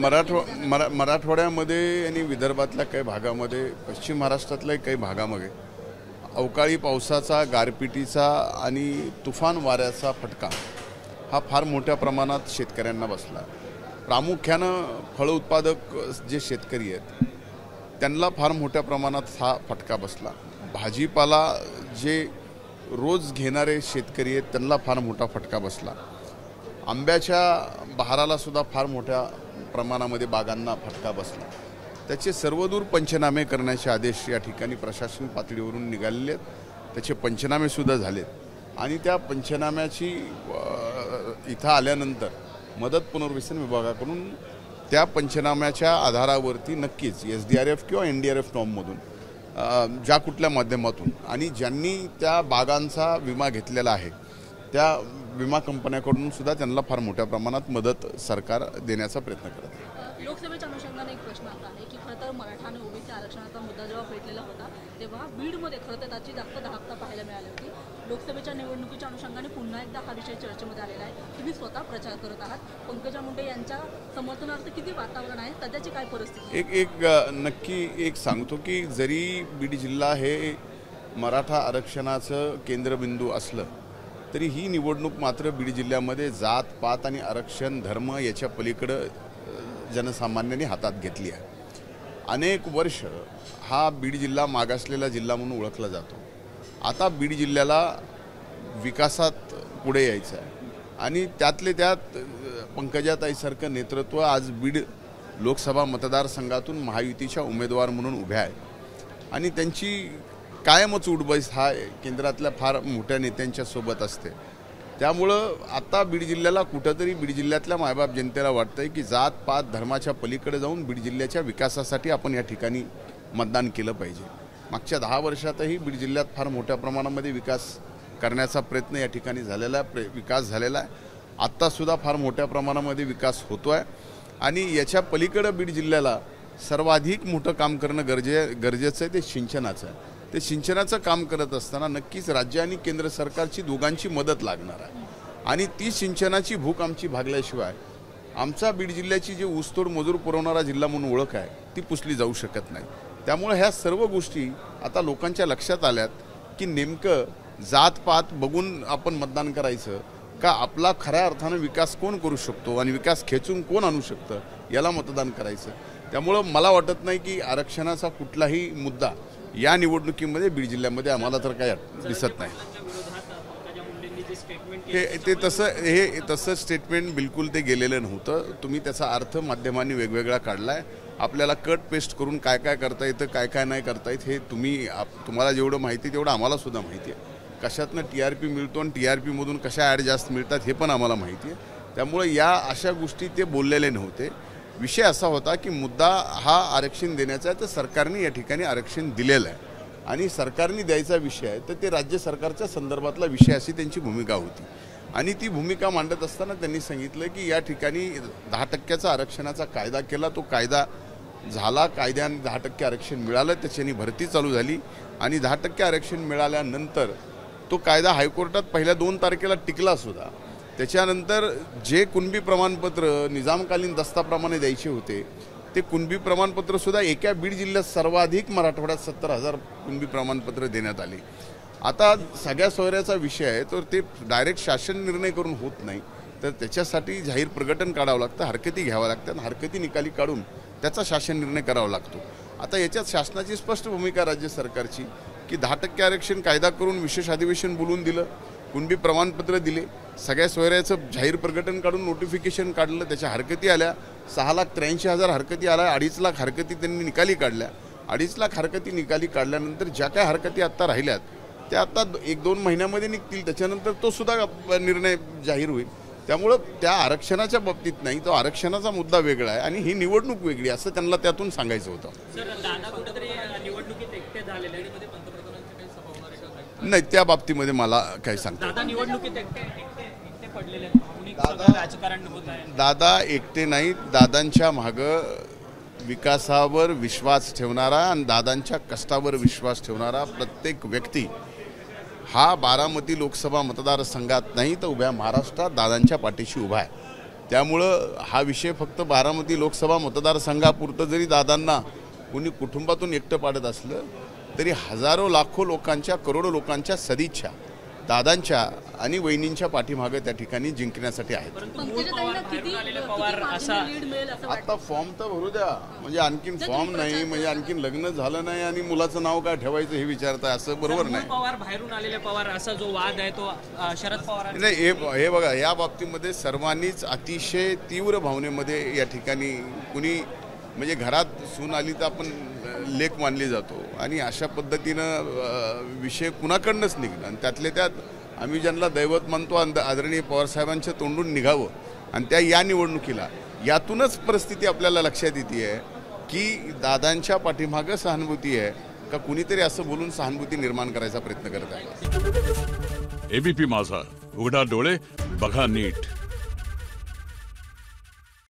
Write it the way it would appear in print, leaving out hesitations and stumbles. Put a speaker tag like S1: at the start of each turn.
S1: मराठवाड्यामध्ये आणि विदर्भातल्या काही भागामध्ये, पश्चिम महाराष्ट्रातल्या काही भागामध्ये अवकाळी पावसाचा, गारपिटीचा आणि तुफान वाऱ्याचा फटका हा फार मोठ्या प्रमाणात शेतकऱ्यांना बसला। प्रामुख्यानं फळ उत्पादक जे शेतकरी आहेत त्यांना फार मोठ्या प्रमाणात हा फटका बसला। भाजीपाला जे रोज घेणारे शेतकरी आहेत त्यांना फार मोठा फटका बसला। आंब्याच्या बहाराला सुद्धा फार मोठ्या प्रमाणामध्ये बागांना फटका बसला। त्याचे सर्वदूर पंचनामे करण्याचे आदेश या ठिकाणी प्रशासन पातळीवरून निघालेले आहेत। त्याचे पंचनामे सुद्धा झालेत आणि त्या पंचनाम्याची इथं आल्यानंतर मदत पुनर्वसन विभागाकडून त्या पंचनाम्याच्या आधारावरती नक्कीच SDRF किंवा NDRF नॉर्ममधून ज्या कुठल्या माध्यमातून आणि ज्यांनी त्या बागांचा विमा घेतलेला आहे त्या विमा कंपन्याकडून सुद्धा त्यांना फार मोठ्या प्रमाणात मदत सरकार देण्याचा प्रयत्न करत आहे।
S2: लोकसभेच्या अनुषंगाने एक प्रश्न आता आहे की खरं तर मराठा आणि ओबीसी आरक्षणाचा मुद्दा जेव्हा पेटलेला होता तेव्हा बीडमध्ये खरं तर त्याची जास्त दहाकता पाहायला मिळाली होती। लोकसभेच्या निवडणुकीच्या अनुषंगाने पुन्हा एकदा हा विषय चर्चेमध्ये आलेला आहे। तुम्ही स्वतः प्रचार करत आहात, पंकजा मुंडे यांच्या समर्थनार्थ किती वातावरण आहे, सध्याची काय परिस्थिती?
S1: नक्की एक सांगतो की जरी बीड जिल्हा हे मराठा आरक्षणाचं केंद्रबिंदू असलं तरी ही निवडणूक मात्र बीड जिल्ह्यामध्ये जात पात आणि आरक्षण धर्म याच्या पलीकडे जनसामान्यांनी हातात घेतली आहे। अनेक वर्ष हा बीड जिल्हा मागासलेला जिल्हा म्हणून ओळखला जातो। आता बीड जिल्ह्याला विकासात पुढे यायचं आहे आणि त्यातले त्यात पंकजाताईसारखं नेतृत्व आज बीड लोकसभा मतदारसंघातून महायुतीच्या उमेदवार म्हणून उभ्या आहेत आणि त्यांची कायमच उठबस हा केंद्रातल्या फार मोठ्या नेत्यांच्या सोबत असते। त्यामुळं आता बीड जिल्ह्याला कुठंतरी बीड जिल्ह्यातल्या मायबाप जनतेला वाटतंय की जात पात धर्माच्या पलीकडे जाऊन बीड जिल्ह्याच्या विकासासाठी आपण या ठिकाणी मतदान केलं पाहिजे। मागच्या 10 वर्षातही बीड जिल्ह्यात फार मोठ्या प्रमाणामध्ये विकास करण्याचा प्रयत्न या ठिकाणी झालेला आहे, विकास झालेला आहे। आत्तासुद्धा फार मोठ्या प्रमाणामध्ये विकास होतो आहे आणि याच्या पलीकडे बीड जिल्ह्याला सर्वाधिक मोठं काम करणं गरजेचं आहे, ते सिंचनाचं आहे। ते सिंचनाचं काम करत असताना नक्कीच राज्य आणि केंद्र सरकारची दोघांची मदत लागणार आहे आणि ती सिंचनाची भूक आमची भागल्याशिवाय आमचा बीड जिल्ह्याची जी ऊसतोड मजूर पुरवणारा जिल्हा म्हणून ओळख आहे ती पुसली जाऊ शकत नाही। त्यामुळे ह्या सर्व गोष्टी आता लोकांच्या लक्षात आल्यात की नेमकं जात पात बघून आपण मतदान करायचं का आपला खऱ्या अर्थानं विकास कोण करू शकतो आणि विकास खेचून कोण आणू शकतं याला मतदान करायचं। त्यामुळं मला वाटत नाही की आरक्षणाचा कुठलाही मुद्दा या निवडणुकीमध्ये बीड जिल्ह्यामध्ये आम्हाला तर काय दिसत नाही। तसं स्टेटमेंट बिलकुल ते गेलेलं नव्हतं। तुम्ही त्याचा अर्थ माध्यमांनी वेगवेगळा काढलाय। आपल्याला कट पेस्ट करून काय काय करता येतं काय काय नाही करता येत हे तुम्हाला जेवढं माहिती तेवढं आम्हाला सुद्धा माहिती आहे। कशातनं TRP मिळतो आणि TRP मधून कशा ॲड जास्त मिळतात हे पण आम्हाला माहिती आहे। त्यामुळे या अशा गोष्टी ते बोललेले नव्हते। विषय असा होता की मुद्दा हा आरक्षण देण्याचा आहे तर सरकारने या ठिकाणी आरक्षण दिलेलं आहे आणि सरकारने द्यायचा विषय आहे तर ते राज्य सरकारच्या संदर्भातला विषय अशी त्यांची भूमिका होती आणि ती भूमिका मांडत असताना त्यांनी सांगितलं की या ठिकाणी 10% आरक्षणाचा कायदा केला, तो कायदा झाला, कायद्याने 10% आरक्षण मिळालं, त्याच्यानी भरती चालू झाली आणि 10% आरक्षण मिळाल्यानंतर तो कायदा हायकोर्टात पहिल्या 2 तारखेला टिकला सुद्धा। त्याच्यानंतर जे कुणबी प्रमाणपत्र निजामकालीन दस्ताप्रमाणे द्यायचे होते ते कुणबी प्रमाणपत्रसुद्धा एका बीड जिल्ह्यात सर्वाधिक मराठवाड्यात 70,000 कुणबी प्रमाणपत्र देण्यात आली। आता सगळ्या सोयऱ्याचा विषय आहे तर ते डायरेक्ट शासन निर्णय करून होत नाही तर त्याच्यासाठी जाहीर प्रकटन काढावं लागतं, हरकती घ्याव्या लागतात, हरकती निकाली काढून त्याचा शासन निर्णय करावा लागतो। आता याच्यात शासनाची स्पष्ट भूमिका राज्य सरकारची की 10% आरक्षण कायदा करून विशेष अधिवेशन बोलवून दिलं, कुणबी प्रमाणपत्र दिले, सगळ्या सोयऱ्याचं जाहीर प्रकटन काढून नोटिफिकेशन काढलं, त्याच्या हरकती आल्या, 6,83,000 हरकती आल्या, 2.5 लाख हरकती त्यांनी निकाली काढल्या। 2.5 लाख हरकती निकाली काढल्यानंतर ज्या काय हरकती आत्ता राहिल्यात त्या आता 1-2 महिन्यामध्ये निघतील, त्याच्यानंतर तो सुद्धा निर्णय जाहीर होईल। त्यामुळं त्या आरक्षणाच्या बाबतीत नाही, तो आरक्षणाचा मुद्दा वेगळा आहे आणि ही निवडणूक वेगळी असं त्यांना त्यातून सांगायचं होतं। नाही त्या बाबतीमध्ये मला काय सांगता दादा एकटे नाही, दादांच्या मागं विकासावर विश्वास ठेवणारा आणि दादांच्या कष्टावर विश्वास ठेवणारा प्रत्येक व्यक्ती हा बारामती लोकसभा मतदारसंघात नाही तर उभ्या महाराष्ट्रात दादांच्या पाठीशी उभा आहे। त्यामुळं हा विषय फक्त बारामती लोकसभा मतदारसंघापुरतं जरी दादांना कुणी कुटुंबातून एकटं पाडत असलं तरी हजारो लाखो लोकांच्या करोडो लोकांच्या सदिच्छा दादांच्या आणि वहिनींच्या पाठीमागे त्या ठिकाणी जिंकण्यासाठी आहेत.
S2: पंकजाताईंना किती लीड मिळेल असं वाटतं?
S1: आता फॉर्म तर भरू द्या, म्हणजे आणखीन फॉर्म नाही, म्हणजे आणखीन लग्न झालं नाही आणि मुलाचं नाव काय ठेवायचं हे विचारताय, असं बरोबर नाही.
S3: पवार बाहेरून आलेले पवार असा जो वाद आहे तो शरद पवार
S1: नाही, हे बघा, या बाबतीमध्ये सर्वांनीच अतिशय तीव्र भावनेमध्ये या ठिकाणी कुणी म्हणजे घरात सून आली तर आपण लेक मानली जातो आणि अशा पद्धतीनं विषय कुणाकडनंच निघणं आणि त्यातले त्यात आम्ही ज्यांना दैवत मानतो आदरणीय पवारसाहेबांच्या तोंडून निघावं आणि त्या या निवडणुकीला यातूनच परिस्थिती आपल्याला लक्षात येते आहे की दादांच्या पाठीमागं सहानुभूती आहे का कुणीतरी असं बोलून सहानुभूती निर्माण करायचा प्रयत्न करत आहे.
S4: एबीपी माझा, उघडा डोळे बघा नीट.